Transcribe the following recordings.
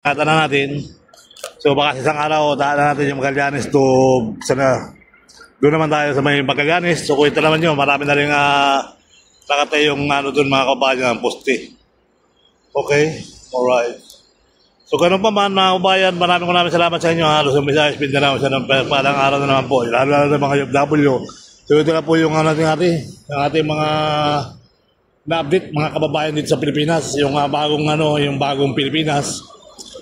Tatanong natin. So baka isang araw daanan natin yung Magallanes to sana. Doon naman tayo sa may Magallanes. So kung ito naman yun, marami na rin nakatay yung doon mga kabayan, poste. Okay? Alright. So ganun pa man mga kabayan, maraming salamat sa inyo. Luzon, Visayas, Mindanao. Sa palang araw na naman po. Lalo na mga OFW. So ito na po yung ating mga na-update mga kababayan dito sa Pilipinas. Yung bagong Pilipinas.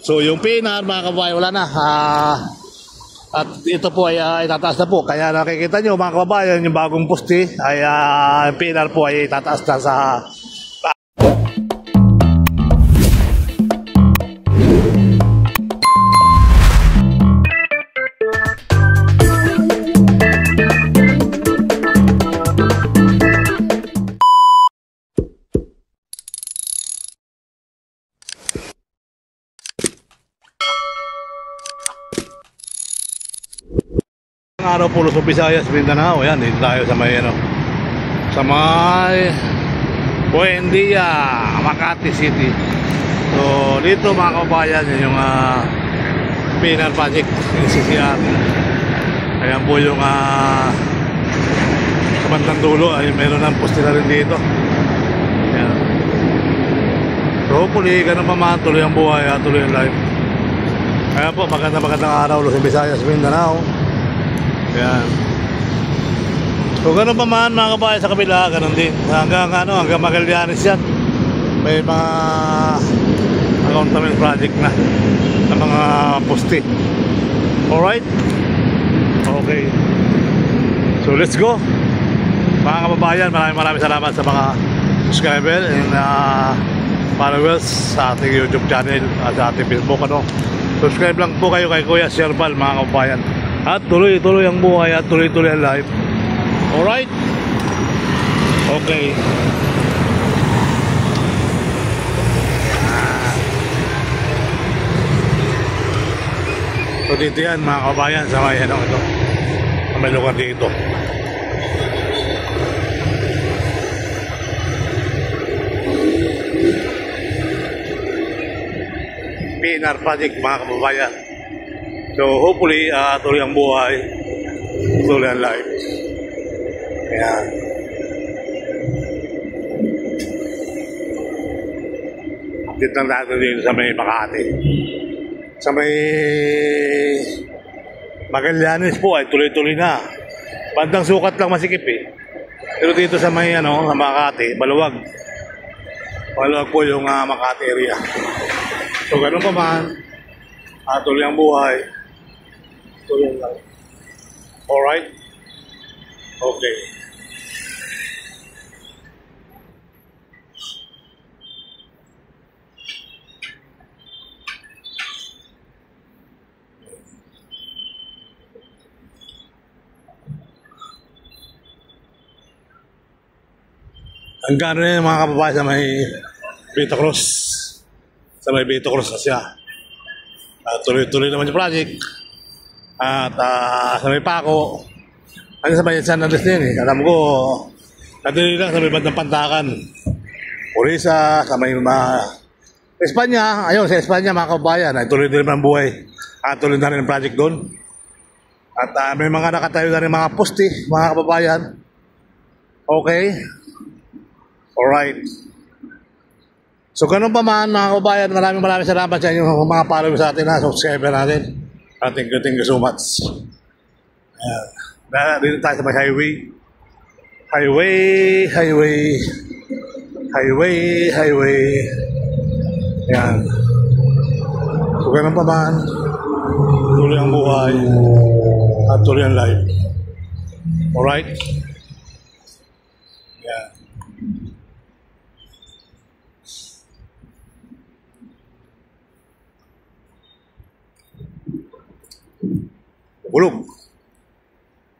So yung PNR mga kababayan wala na. At ito po ay tataas na po. Kaya nakikita nyo mga kababayan yung bagong poste ay PNR po ay tataas na sa araw po Luzon, Visayas, Mindanao. Yan, dito tayo sa may Buendia, Makati City. So dito mga kabayan yun yung PNR project NCCR. Ayan po yung sa bandang dulo ay meron ng poste na rin dito. Ayan. So hopefully ganun pa man, tuloy ang buhay at tuloy ang life. Ayan po, magandang araw Luzon, Visayas, Mindanao. Yan. So ganun pa man mga kabayan sa kabila, ganun din. Hanggang Magallanes yan. May mga accountable project na sa mga poste. Alright? Okay. So let's go. Mga kababayan, maraming salamat sa mga subscriber and followers sa ating YouTube channel at sa ating Facebook. Subscribe lang po kayo kay Kuya Sherbal mga kababayan. At tuloy-tuloy ang buhay at tuloy-tuloy ang life. Alright? Okay. So dito yan mga kabayan sa may ito. Sa may lugar dito. PNR project mga kababayan. So hopefully tuloy ang buhay, tuloy ang life. Ayan. Dito lang natin dito sa may Makati. Sa may Magallanes po ay tuloy-tuloy na. Bandang sukat lang masikip eh. Pero dito sa may sa Makati, maluwag. Maluwag po yung Makati area. So ganun pa man, tuloy ang buhay. Tuloy lang. Alright? Okay. Ang gano'n yung mga kababayan sa may Vito Cruz. Sa may Vito Cruz na siya. Tuloy-tuloy naman yung project. At sa may Paco, sa may San Andres din eh. Alam ko, natuloy lang sa may bandang Pantakan. Orisa, sa may Espanya, ayun sa Espanya mga kabayan, ay tuloy din naman ang buhay. Tuloy na rin ang project doon. At may mga nakatayo na rin mga poste, mga kababayan. Okay? Alright. So ganun pa man mga kababayan, maraming salamat sa inyo mga followers sa atin, subscriber natin. Thank you so much. Dito tayo sa may highway. Yan. So ganun pa man, tuloy ang buhay at tuloy ang life. Alright? Yan.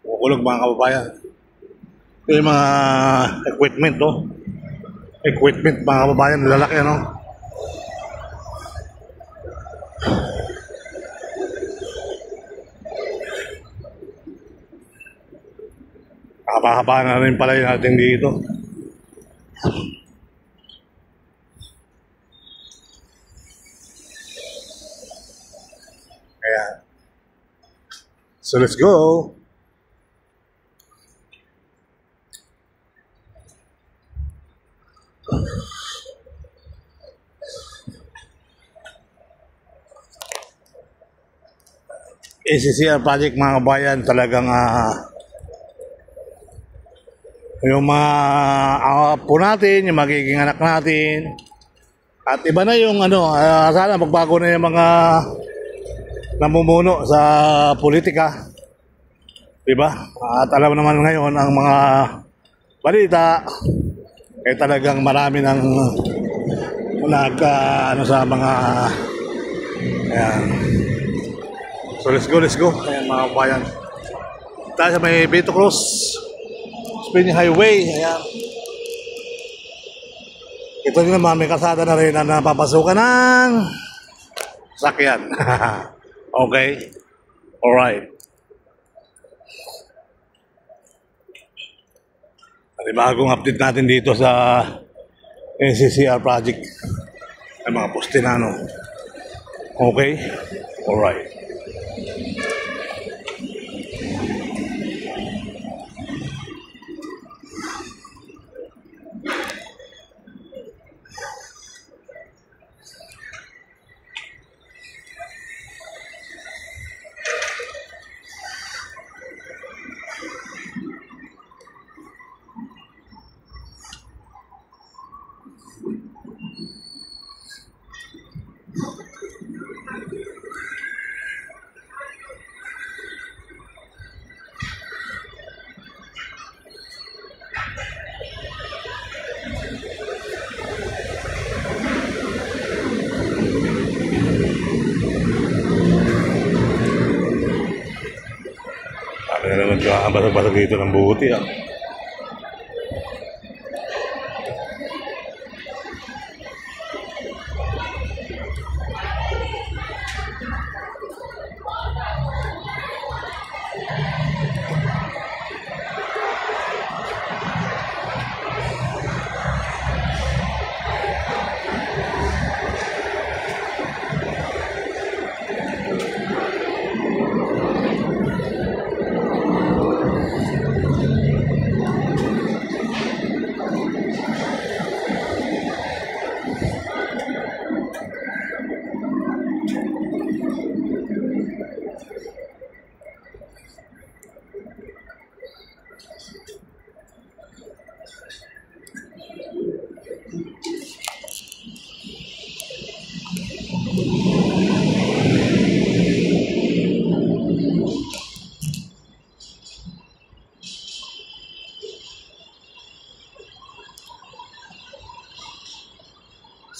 Kukulog mga kababayan. Ito yung mga equipment mga kababayan, lalaki haba-haba na rin pala yung ating dito. Ayan. So let's go. ACCR project mga kabayan, talagang yung mga apo natin, yung magiging anak natin, at iba na yung sana magbago na yung mga namumuno sa politika, diba? At alam naman ngayon ang mga balita ay talagang marami ng sa mga ayan. So let's go. Ayan mga kabayan. Tayo sa may Vito Cruz Spring Highway. Ayan. Ito din naman, may kasada na rin na napapasukan ng sakyan. Okay? Alright. Bagong update natin dito sa NCCR project. Ay mga poste na Okay? Alright. Kaya naman siya basag-basag dito ng buti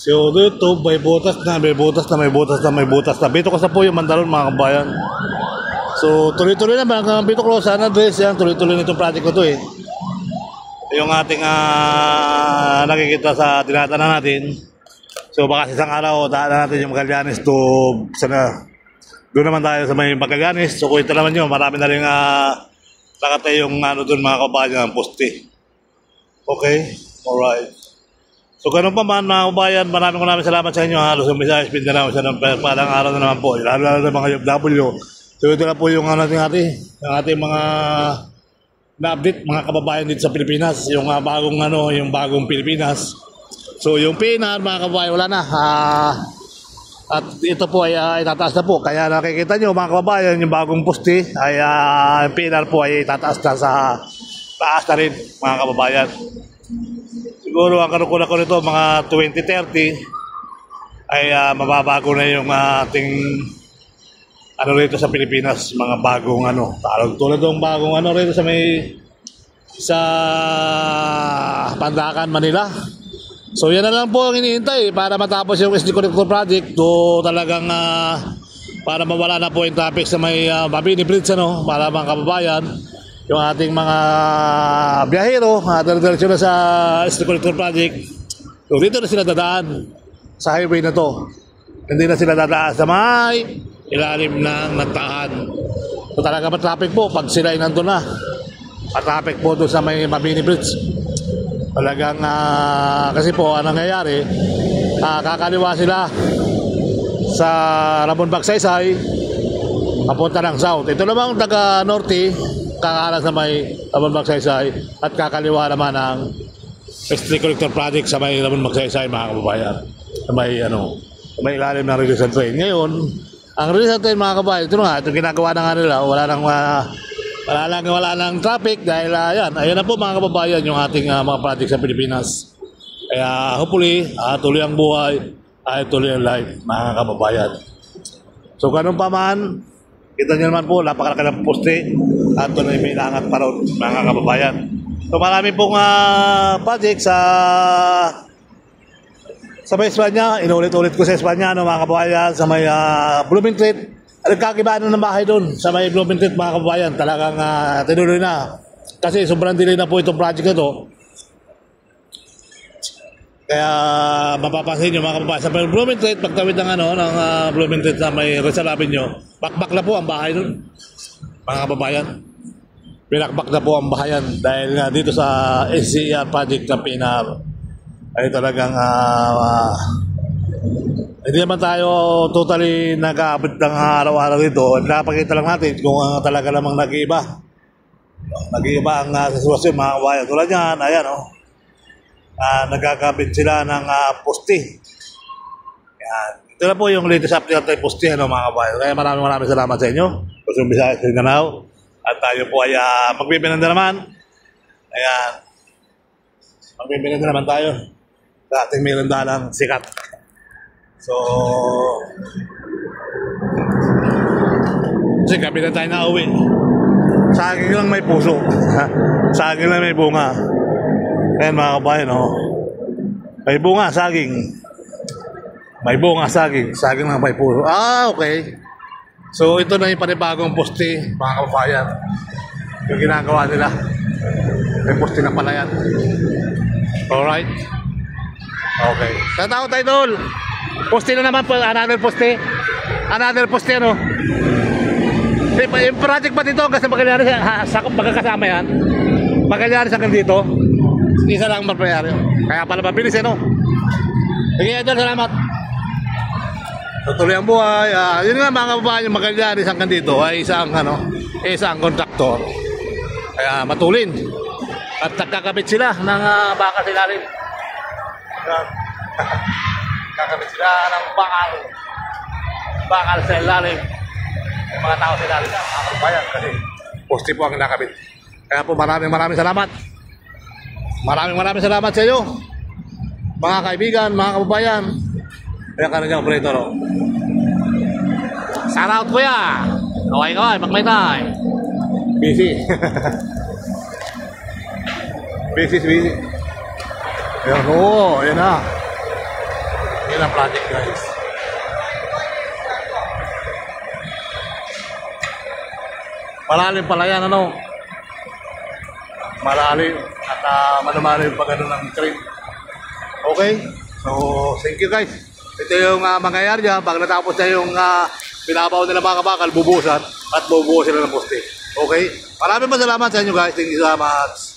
So dito, may butas na. Bito ko sa po yung Mandaron mga kabayan. So tuloy-tuloy na mga Bito ko. Sana dress yan. Tuloy-tuloy nitong project ko to Yung ating nakikita sa tinatanan natin. So baka isang araw, daanan natin yung Magallanes to sana. Doon naman tayo sa may Magallanes. So kung ito naman yun, marami na rin nakatay yung doon mga kabayan, poste. Okay? Alright. So ganun pa man mga kabayan, maraming salamat sa inyo Luzon, Visayas, Mindanao sa parang araw na naman po, lalo na mga UFW. So ito na po yung ating mga na-update mga kababayan dito sa Pilipinas, yung bagong Pilipinas. So yung PNR mga kababayan wala na, at ito po ay tataas na po, kaya nakikita nyo mga kababayan yung bagong poste ay yung PNR po ay tataas na sa taas na rin mga kababayan. Siguro ang kanukulan ko nito mga 2030 ay mababago na yung ating rito sa Pilipinas, mga bagong tulad ng bagong rito sa Pandacan, Manila. So yan na lang po ang iniintay para matapos yung SD Connector Project to talagang para mawala na po yung traffic sa may Mabini Bridge para mga kababayan. Yung ating mga biyahero, diretso na sa SD Connector Project. So dito na sila dadaan sa highway na to. Hindi na sila dadaan sa may ilalim ng nagtaan. So talaga traffic po pag sila ay nandun na. Traffic po doon sa may Mabini Bridge. Talagang kasi po anong nangyayari, kakaliwa sila sa Ramon Bagsaysay. papunta ng south. Ito namang taga norte, kakalas na may Lamon Magsaysay at kakaliwa naman ng Street Collector Project sa may Lamon Magsaysay, mga kababayan. Sa may may ilalim ng release and train. Ngayon, ang release and train, mga kababayan, ito nga, ito ginagawa na nga nila, wala nang traffic dahil ayan na po, mga kababayan, yung ating mga project sa Pilipinas. Kaya hopefully, tuloy ang buhay, tuloy ang life, mga kababayan. So ganun pa man, kita nyo naman po, napakalaki ng poste at tuloy may langat pa ron, mga kababayan. So marami pong project sa may Espanya, inulit-ulit ko sa Espanya, mga kababayan, sa may Blooming Street. Nagkakibaan ng bahay doon sa may Blooming Street, mga kababayan. Talagang tinuloy na. Kasi sobrang delay na po itong project na to. Kaya mapapansin nyo, mga kababayan, sa may Blooming Street, pagtawid ng ng Blooming Street sa may Rizal Avenue, bakbak na po ang bahay doon, mga kababayan. Pinakbak na po ang bahayan dahil nga dito sa SCR project ng PNR ay talagang hindi naman tayo totally nag-aabot ng araw-araw dito. Napakita lang natin kung talaga namang nag-iiba. Nag-iiba ang sitwasyon, mga kabayan. Tulad yan, ayan nagkakabit sila ng poste. Yan. Ito na po yung latest update ng poste, mga kabayan. Kaya maraming salamat sa inyo. Kusong Bisaya sa Mindanao. At tayo po ay magbibinanda naman. Ayan. Magbibinanda naman tayo sa ating merendalang sikat. So, kasi gabi na tayo na uwi. Saging lang may puso. Saging lang may bunga. Ayan, mga kabayan, may bunga, saging. May bunga, saging. Saging lang may puso. Okay. So, ito na yung panibagong poste, mga kabayan. Yung ginagawa nila. May poste na pala yan. Alright. Okay. Tatawag tayo doon. Poste na naman po. Another poste. Another poste, Yung project ba dito? Kasi Magallanes, magkakasama yan. Magallanes hanggang dito. Isa lang magpapayari. Kaya pala mabilis, Sige, Idol, salamat. Tutuloy ang buhay. Yun nga, mga kababayan, yung Magallanes hanggang dito ay isang kontraktor. Kaya matulin. At nagkakabit sila ng bakal sa ilalim. Kakabit sila ng bakal sa ilalim. Yung mga tao sa ilalim na, mga kababayan, kasi poste po ang nakabit. Kaya po maraming salamat. Maraming salamat sa iyo, mga kaibigan, mga kababayan. Kaya ka na dyan, operator. Shout out ko ya. Kaway, magmaytay. Busy. busy. Ayan, ayan na. Yan ang project, guys. Malalim pala yan, malalim at malumalim pa ganun ng train. Okay? So, thank you, guys. Ito yung mangyayari dyan. Pag natapos na yung pinabaw nila mga kabakal, bubusan at bubuo sila ng poste. Okay? Maraming salamat sa inyo, guys. Thank you so much.